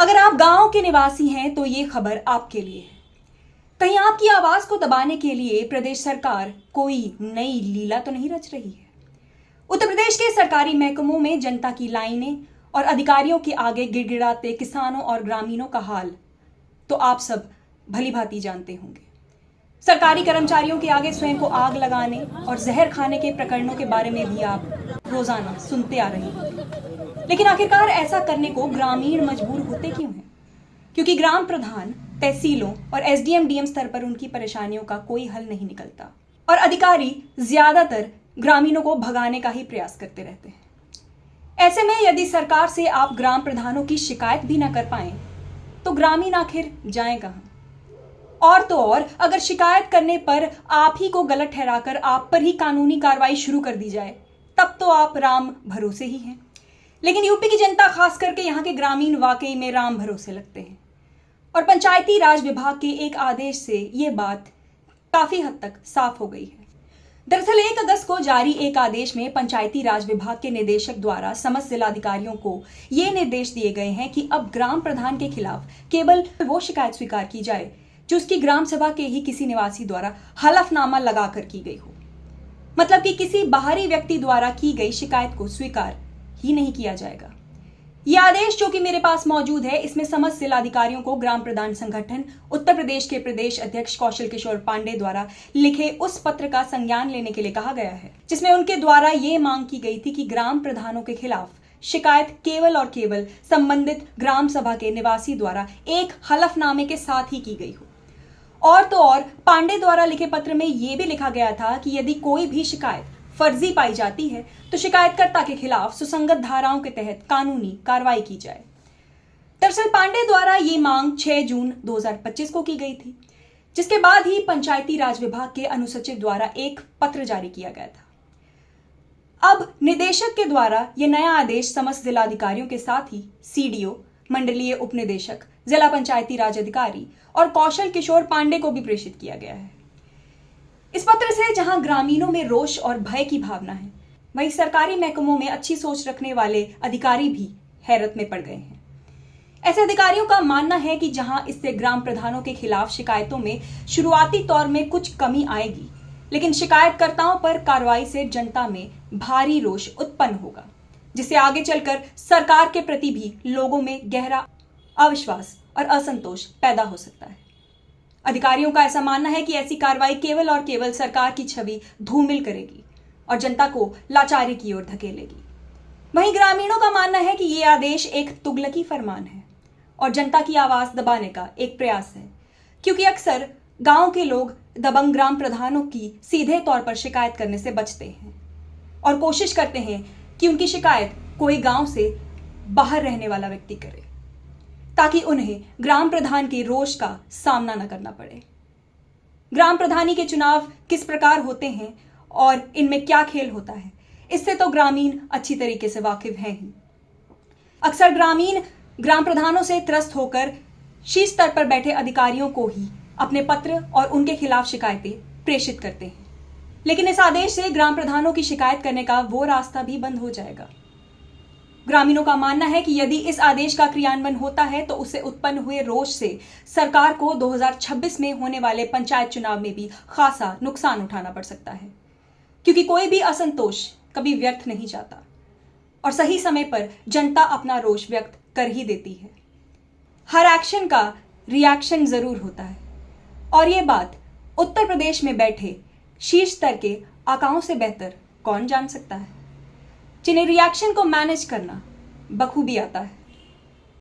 अगर आप गांव के निवासी हैं तो ये खबर आपके लिए है। कहीं आपकी आवाज को दबाने के लिए प्रदेश सरकार कोई नई लीला तो नहीं रच रही है। उत्तर प्रदेश के सरकारी महकमों में जनता की लाइनें और अधिकारियों के आगे गिड़गिड़ाते किसानों और ग्रामीणों का हाल तो आप सब भली भांति जानते होंगे। सरकारी कर्मचारियों के आगे स्वयं को आग लगाने और जहर खाने के प्रकरणों के बारे में भी आप रोजाना सुनते आ रहे हैं। लेकिन आखिरकार ऐसा करने को ग्रामीण मजबूर होते क्यों हैं? क्योंकि ग्राम प्रधान, तहसीलों और एसडीएम डीएम स्तर पर उनकी परेशानियों का कोई हल नहीं निकलता और अधिकारी ज्यादातर ग्रामीणों को भगाने का ही प्रयास करते रहते हैं। ऐसे में यदि सरकार से आप ग्राम प्रधानों की शिकायत भी न कर पाए तो ग्रामीण आखिर जाएं कहां? और तो और अगर शिकायत करने पर आप ही को गलत ठहराकर आप पर ही कानूनी कार्रवाई शुरू कर दी जाए तब तो आप राम भरोसे ही हैं। लेकिन यूपी की जनता, खास करके यहाँ के ग्रामीण, वाकई में राम भरोसे लगते हैं और पंचायती राज विभाग के एक आदेश से ये बात काफी हद तक साफ हो गई है। दरअसल 1 अगस्त को जारी एक आदेश में पंचायती राज विभाग के निदेशक द्वारा समस्त जिलाधिकारियों को ये निर्देश दिए गए हैं कि अब ग्राम प्रधान के खिलाफ केवल वो शिकायत स्वीकार की जाए जो उसकी ग्राम सभा के ही किसी निवासी द्वारा हलफनामा लगाकर की गई हो। मतलब कि किसी बाहरी व्यक्ति द्वारा की गई शिकायत को स्वीकार ही नहीं किया जाएगा। यह आदेश जो कि मेरे पास मौजूद है, इसमें समस्त जिलाधिकारियों को ग्राम प्रधान संगठन उत्तर प्रदेश के प्रदेश अध्यक्ष कौशल किशोर पांडे द्वारा लिखे उस पत्र का संज्ञान लेने के लिए कहा गया है, जिसमें उनके द्वारा ये मांग की गई थी कि ग्राम प्रधानों के खिलाफ शिकायत केवल और केवल संबंधित ग्राम सभा के निवासी द्वारा एक हलफनामे के साथ ही की गई हो। और तो और पांडे द्वारा लिखे पत्र में यह भी लिखा गया था कि यदि कोई भी शिकायत फर्जी पाई जाती है तो शिकायतकर्ता के खिलाफ सुसंगत धाराओं के तहत कानूनी कार्रवाई की जाए। दरअसल पांडे द्वारा ये मांग 6 जून 2025 को की गई थी, जिसके बाद ही पंचायती राज विभाग के अनुसचिव द्वारा एक पत्र जारी किया गया था। अब निदेशक के द्वारा यह नया आदेश समस्त जिलाधिकारियों के साथ ही सीडीओ, मंडलीय उपनिदेशक, जिला पंचायती राज अधिकारी और कौशल किशोर पांडे को भी प्रेषित किया गया है। इस पत्र से जहां ग्रामीणों में रोष और भय की भावना है, वहीं सरकारी महकमों में अच्छी सोच रखने वाले अधिकारी भी हैरत में पड़ गए हैं। ऐसे अधिकारियों का मानना है कि जहां इससे ग्राम प्रधानों के खिलाफ शिकायतों में शुरुआती तौर में कुछ कमी आएगी, लेकिन शिकायतकर्ताओं पर कार्रवाई से जनता में भारी रोष उत्पन्न होगा, जिससे आगे चलकर सरकार के प्रति भी लोगों में गहरा अविश्वास और असंतोष पैदा हो सकता है। अधिकारियों का ऐसा मानना है कि ऐसी कार्रवाई केवल और केवल सरकार की छवि धूमिल करेगी और जनता को लाचारी की ओर धकेलेगी। वहीं ग्रामीणों का मानना है कि यह आदेश एक तुगलकी फरमान है और जनता की आवाज दबाने का एक प्रयास है, क्योंकि अक्सर गांव के लोग दबंग ग्राम प्रधानों की सीधे तौर पर शिकायत करने से बचते हैं और कोशिश करते हैं कि उनकी शिकायत कोई गांव से बाहर रहने वाला व्यक्ति करे, ताकि उन्हें ग्राम प्रधान के रोष का सामना न करना पड़े। ग्राम प्रधानी के चुनाव किस प्रकार होते हैं और इनमें क्या खेल होता है, इससे तो ग्रामीण अच्छी तरीके से वाकिफ हैं ही। अक्सर ग्रामीण ग्राम प्रधानों से त्रस्त होकर शीर्ष स्तर पर बैठे अधिकारियों को ही अपने पत्र और उनके खिलाफ शिकायतें प्रेषित करते हैं। लेकिन इस आदेश से ग्राम प्रधानों की शिकायत करने का वो रास्ता भी बंद हो जाएगा। ग्रामीणों का मानना है कि यदि इस आदेश का क्रियान्वयन होता है तो उससे उत्पन्न हुए रोष से सरकार को 2026 में होने वाले पंचायत चुनाव में भी खासा नुकसान उठाना पड़ सकता है, क्योंकि कोई भी असंतोष कभी व्यर्थ नहीं जाता और सही समय पर जनता अपना रोष व्यक्त कर ही देती है। हर एक्शन का रिएक्शन जरूर होता है और ये बात उत्तर प्रदेश में बैठे शीर्ष स्तर के आकाओं से बेहतर कौन जान सकता है, जिन्हें रिएक्शन को मैनेज करना बखूबी आता है।